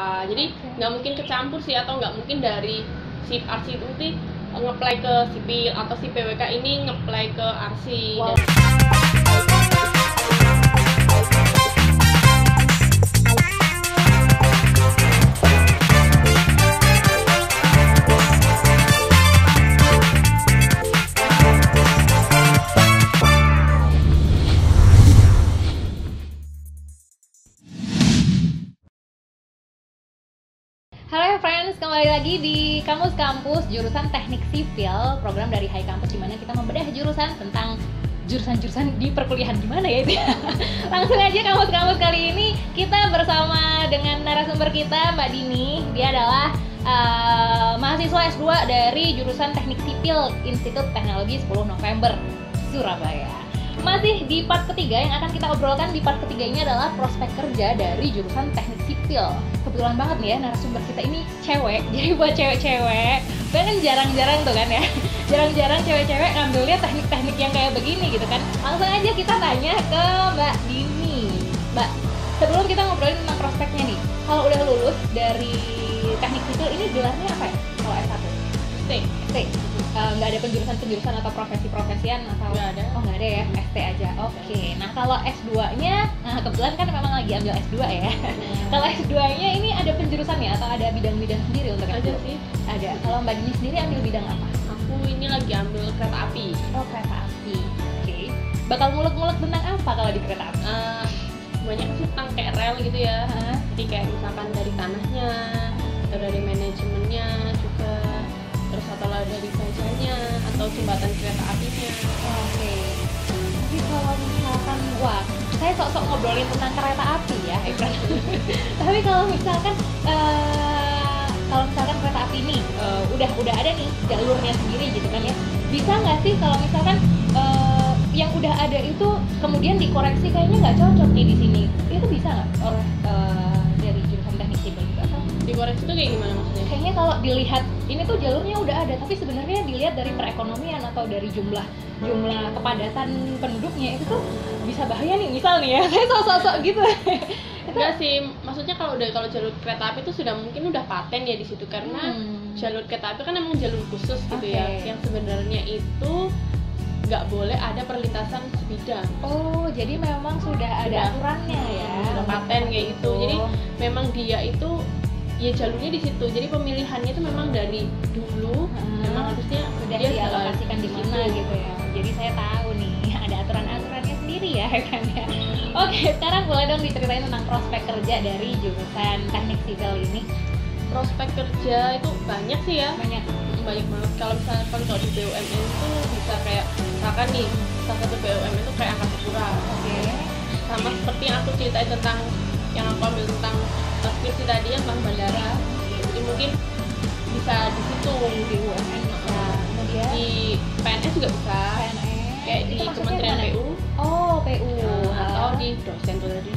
apa. Jadi nggak mungkin kecampur sih, atau nggak mungkin dari si arsi itu nanti nge-apply ke sipil atau si PWK ini nge-apply ke arsi. Wow. Halo friends, kembali lagi di Kamus Kampus jurusan Teknik Sipil, program dari Hai Kampus, di mana kita membedah jurusan tentang jurusan-jurusan di perkuliahan gimana ya itu. Langsung aja Kamus kali ini kita bersama dengan narasumber kita Mbak Dini. Dia adalah mahasiswa S2 dari jurusan Teknik Sipil Institut Teknologi 10 November Surabaya. Masih di part ketiga, yang akan kita obrolkan di part ketiga ini adalah prospek kerja dari jurusan Teknik Sipil. Kebetulan banget nih ya, narasumber kita ini cewek. Jadi buat cewek-cewek, kan jarang-jarang tuh kan ya, jarang-jarang cewek-cewek ngambilnya teknik-teknik yang kayak begini gitu kan. Langsung aja kita tanya ke Mbak Dini. Mbak, sebelum kita ngobrolin tentang prospeknya nih, kalau udah lulus dari Teknik Sipil ini gelarnya apa ya kalau S1? ST. Nggak ada penjurusan atau profesi-profesian atau? Nggak ada. Oh nggak ada ya, ST aja. Oke. Nah kalau S2-nya, kebetulan kan memang lagi ambil S2 ya. Kalau S2-nya ini ada penjurusannya atau ada bidang-bidang sendiri untuk S2? Ada sih. Ada. Kalau Mbak Dini sendiri ambil bidang apa? Aku ini lagi ambil kereta api. Oh kereta api. Oke. Bakal ngulek-ngulek tentang apa kalau di kereta api? Banyak sih tentang kayak rel gitu ya. Jadi kayak misalkan dari tanahnya, atau dari manajemennya juga, terus atau dari bajanya atau jembatan kereta apinya. Oke. Tapi kalau misalkan, wah, saya sok-sok ngobrolin tentang kereta api ya, Efren. Tapi kalau misalkan kereta api ini udah ada nih jalurnya sendiri gitu kan ya, bisa nggak sih kalau misalkan yang udah ada itu kemudian dikoreksi kayaknya nggak cocok nih di sini, itu bisa nggak oleh dari jurusan Teknik Sipil gitu? Atau Dikoreksi itu kayak gimana maksudnya? kayaknya kalau dilihat ini tuh jalurnya udah ada, tapi sebenarnya dilihat dari perekonomian atau dari jumlah kepadatan penduduknya itu tuh bisa bahaya nih, misal nih ya, saya sok-sok gitu. Enggak sih, maksudnya kalau jalur kereta api itu sudah mungkin udah paten ya di situ, karena jalur kereta api kan emang jalur khusus gitu ya, yang sebenarnya itu nggak boleh ada perlintasan sebidang. Oh, jadi memang sudah ada aturannya ya. Sudah paten kayak gitu. Jadi memang dia itu ya jalurnya di situ. Jadi pemilihannya itu memang dari dulu memang harusnya sudah dia dialokasikan di mana gitu ya. Jadi saya tahu nih ada aturan-aturannya sendiri ya kan ya. Oke, sekarang boleh dong diceritain tentang prospek kerja dari jurusan Teknik Sipil ini. Prospek kerja itu banyak sih ya. Banyak banget. Kalau misalnya kalau di BUMN itu bisa kayak misalkan nih salah satu BUMN itu kayak Angkasa Pura. Sama seperti yang aku ceritain tentang yang aku ambil tentang skripsi tadi yang Bank Bandara. Jadi mungkin bisa di situ di BUMN bisa. Kemudian di PNS juga bisa. Kayak di Kementerian PU. Oh, PU. Atau di dosen tadi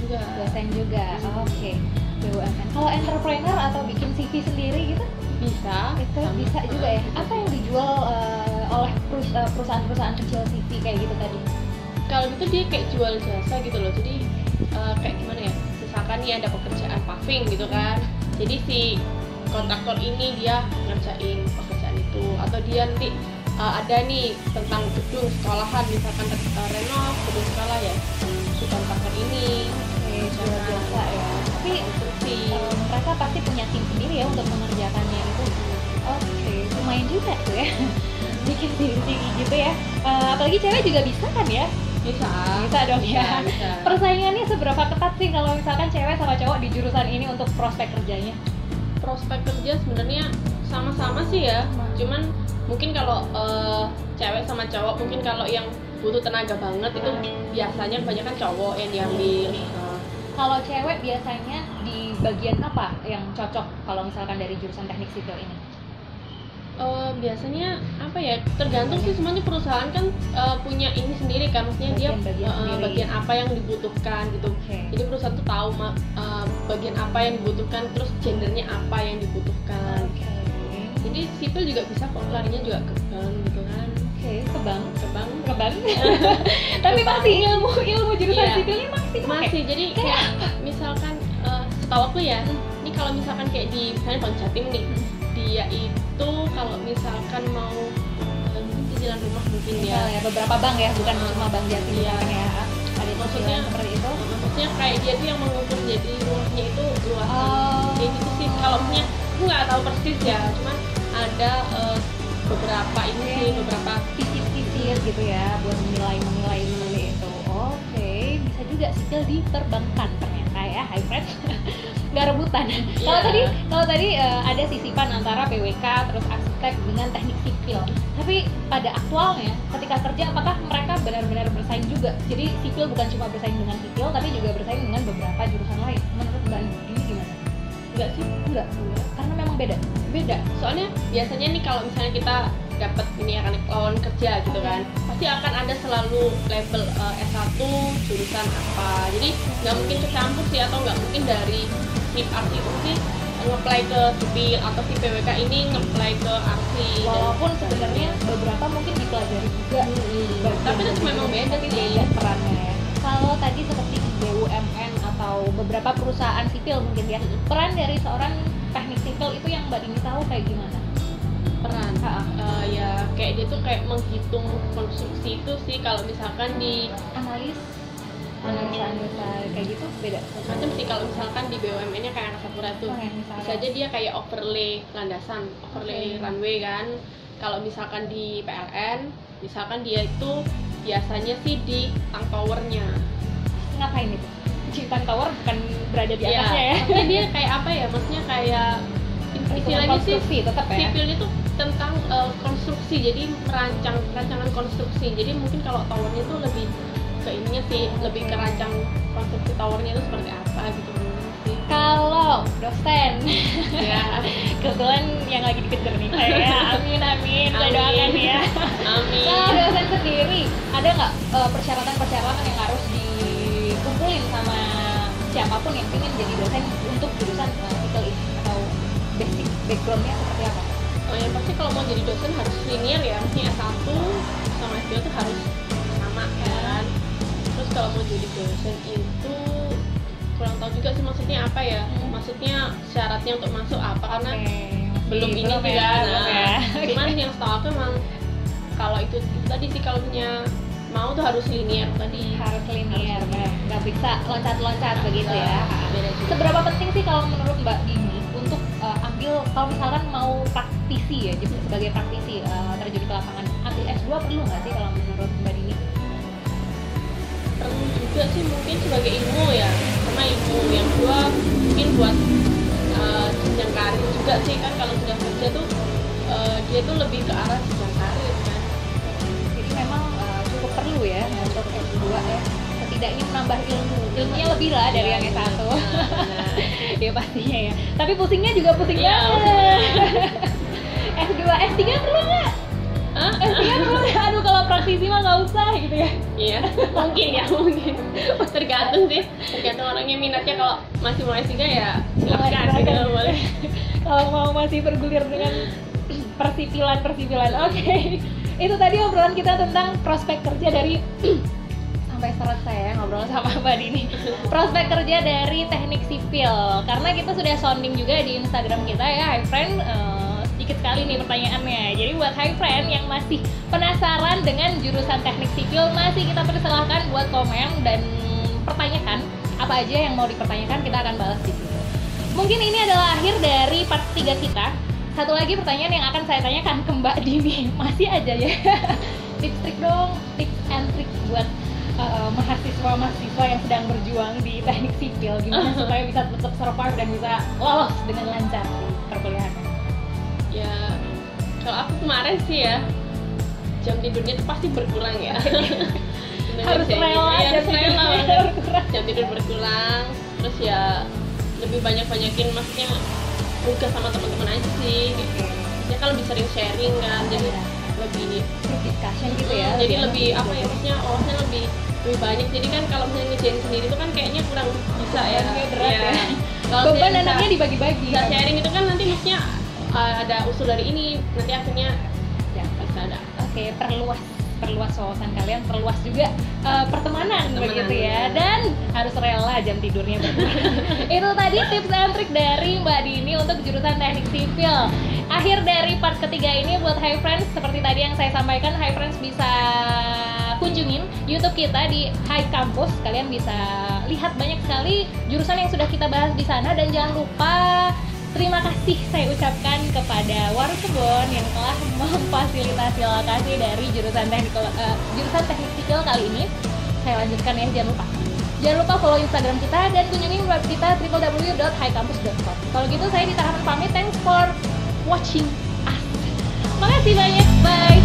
juga. Oke. BUMN. Kalau entrepreneur atau bikin CV sendiri gitu? Bisa. Itu bisa juga ya. Apa yang dijual oleh perusahaan-perusahaan kecil CV kayak gitu tadi? Kalau gitu dia kayak jual jasa gitu loh. Jadi kayak gimana ya? Misalkan nih ada pekerjaan paving gitu kan. Jadi si kontraktor ini dia ngerjain pekerjaan itu, atau dia nanti ada nih tentang gedung sekolahan, misalkan renov gedung sekolah ya, si kontraktor ini jual jasa ya. Tapi mereka pasti punya tim sendiri ya untuk mengerjakannya itu. Oke, lumayan juga tuh ya. Bikin sendiri gitu ya. Apalagi cewek juga bisa kan ya? Bisa dong ya. Bisa. Persaingannya seberapa ketat sih kalau misalkan cewek sama cowok di jurusan ini untuk prospek kerjanya? Prospek kerja sebenarnya sama-sama sih ya. Cuman mungkin kalau cewek sama cowok, mungkin kalau yang butuh tenaga banget itu biasanya kebanyakan cowok yang diambil. Kalau cewek biasanya di bagian apa yang cocok kalau misalkan dari jurusan Teknik Sipil ini? Biasanya apa ya, tergantung sih, semuanya perusahaan kan punya ini sendiri kan, maksudnya dia bagian apa yang dibutuhkan gitu. Jadi perusahaan tuh tahu bagian apa yang dibutuhkan, terus gendernya apa yang dibutuhkan. Jadi sipil juga bisa kok, larinya juga ke bank gitu kan. Ke bank. Tapi masih ilmu jurusan sipilnya masih. Jadi kayak misalkan setahu aku ya, ini kalau misalkan kayak di misalnya Bank Jatim nih, dia itu kalau misalkan mau cicilan rumah mungkin ya. Beberapa bank ya, bukan cuma Bank Jatim ya. Ada maksudnya seperti itu. Maksudnya kayak dia tuh yang mengukur jadi rumahnya itu luasan. Kayak gitu sih. Kalau misalnya aku nggak tahu persis ya, cuman ada beberapa ini sih, beberapa sisi-sisi gitu ya buat menilai seperti itu. Oke, bisa juga sipil di perbankan ternyata ya, high friends. Nggak rebutan. Kalau tadi ada sisipan antara PWK terus arsitek dengan teknik sipil. Tapi pada aktualnya ketika kerja apakah mereka benar-benar bersaing juga? Jadi sipil bukan cuma bersaing dengan sipil tapi juga bersaing dengan beberapa jurusan lain. Menurut Mbak ini gimana? Enggak sih, enggak. Karena memang beda. Soalnya biasanya nih kalau misalnya kita dapat ini ya kan lawan kerja gitu kan, pasti akan ada selalu label S1 jurusan apa. Jadi nggak mungkin kecampur sih, atau nggak mungkin dari SIP arsi itu sih nge-apply ke sipil atau si PWK ini nge-apply ke arsi. Walaupun sebenarnya beberapa mungkin dipelajari juga. Tapi itu memang beda sih perannya ya. Kalau tadi seperti BUMN atau beberapa perusahaan sipil mungkin ya, peran dari seorang teknik sipil itu yang Mbak Dini tahu kayak gimana? Peran ya kayak dia tuh kayak menghitung konstruksi itu sih. Kalau misalkan di analisa kayak gitu beda macam sih. Kalau misalkan di BUMN-nya kayak Angkasa Pura tuh bisa aja dia kayak overlay landasan, overlay runway kan. Kalau misalkan di PLN misalkan dia itu biasanya sih di tank towernya. Ngapain itu? Di tank tower bukan berada di atasnya ya? Maksudnya dia kayak apa ya, maksudnya kayak istilahnya sih tetap ya? Sipil itu tentang konstruksi, jadi rancangan konstruksi. Jadi mungkin kalau towernya itu lebih ke ininya sih, lebih ke rancang konstruksi towernya itu seperti apa gitu sih. Kalau dosen ya kebetulan yang lagi dikejar nih saya, amin saya doakan ya. Amin. Kalau dosen sendiri ada nggak persyaratan yang harus dikumpulin sama siapapun yang ingin jadi dosen untuk jurusan sipil ini, atau basic backgroundnya seperti apa? Yang pasti kalau mau jadi dosen harus linear ya, maksudnya S1 sama S2 itu harus sama kan. Terus kalau mau jadi dosen itu kurang tahu juga sih maksudnya apa ya, maksudnya syaratnya untuk masuk apa, karena belum ini sih kan. Cuman yang setahu aku emang kalau itu tadi sih, kalau punya mau tuh harus linear tadi. Harus linear, nggak bisa loncat-loncat begitu ya. Beda juga. Seberapa penting sih kalau menurut Mbak Dini untuk ambil, kalau misalkan mau praktisi ya, jadi sebagai praktisi terjun ke lapangan, ambil S2 perlu nggak sih kalau menurut Mbak Dini? Perlu juga sih, mungkin sebagai ilmu ya, sama ilmu yang kedua mungkin buat jenjang karir juga sih kan. Kalau sudah kerja tuh dia tuh lebih ke arah jenjang karir kan. Jadi memang cukup perlu ya untuk S2 ya, setidaknya menambah ilmunya lebih lah dari yang S1. Ya pastinya ya, tapi pusingnya juga pusing banget. S2, S3 perlu nggak? S3 perlu, aduh kalau praktisi mah nggak usah gitu ya. Iya, mungkin tergantung sih, tergantung orangnya minatnya. Kalau masih mau S3 ya silakan gitu, boleh. Kalau mau masih bergulir dengan persipilan. Oke. Itu tadi obrolan kita tentang prospek kerja dari sampai selesai ya ngobrol sama Mbak Dini. Prospek kerja dari teknik sipil. Karena kita sudah sounding juga di Instagram kita ya, Hi Friend. Sedikit sekali nih pertanyaannya. Jadi buat Hi Friend yang masih penasaran dengan jurusan teknik sipil, masih kita persilahkan buat komen dan pertanyakan apa aja yang mau dipertanyakan, kita akan balas di situ. Mungkin ini adalah akhir dari part 3 kita. Satu lagi pertanyaan yang akan saya tanyakan ke Mbak Dini, masih aja ya. Tips and trik buat mahasiswa yang sedang berjuang di teknik sipil, gimana supaya bisa tetap survive dan bisa lolos dengan lancar di perkuliahan. Ya kalau aku kemarin sih ya, jam tidurnya tuh pasti berkurang ya. Harus rela ya, banget. Jam tidur berkurang, terus ya lebih banyakin maksudnya nugas sama teman-teman aja sih. Ya kan lebih sering sharing kan, jadi lebih discussion gitu ya. Jadi lebih apa ya, maksudnya orangnya lebih banyak. Jadi kan kalau misalnya ngerjain sendiri itu kan kayaknya kurang bisa ya. Berat ya. Beban anaknya dibagi-bagi. Bisa sharing itu kan nanti maksudnya ada usul dari ini, nanti akhirnya ya bisa ada. Oke, perluas perluas wawasan kalian, perluas juga pertemanan begitu ya, dan harus rela jam tidurnya berkurang. Itu tadi tips and trik dari Mbak Dini untuk jurusan teknik sipil. Akhir dari part ketiga ini buat Hi Friends, seperti tadi yang saya sampaikan, Hi Friends bisa kunjungin YouTube kita di Hi Campus. Kalian bisa lihat banyak sekali jurusan yang sudah kita bahas di sana, dan jangan lupa terima kasih saya ucapkan kepada Warung Kebon yang telah memfasilitasi lokasi dari jurusan teknik sipil kali ini. Saya lanjutkan ya, jangan lupa follow Instagram kita dan kunjungi web kita www.highcampus.com. Kalau gitu saya Dita Rahman pamit, thanks for watching us. Makasih banyak, bye.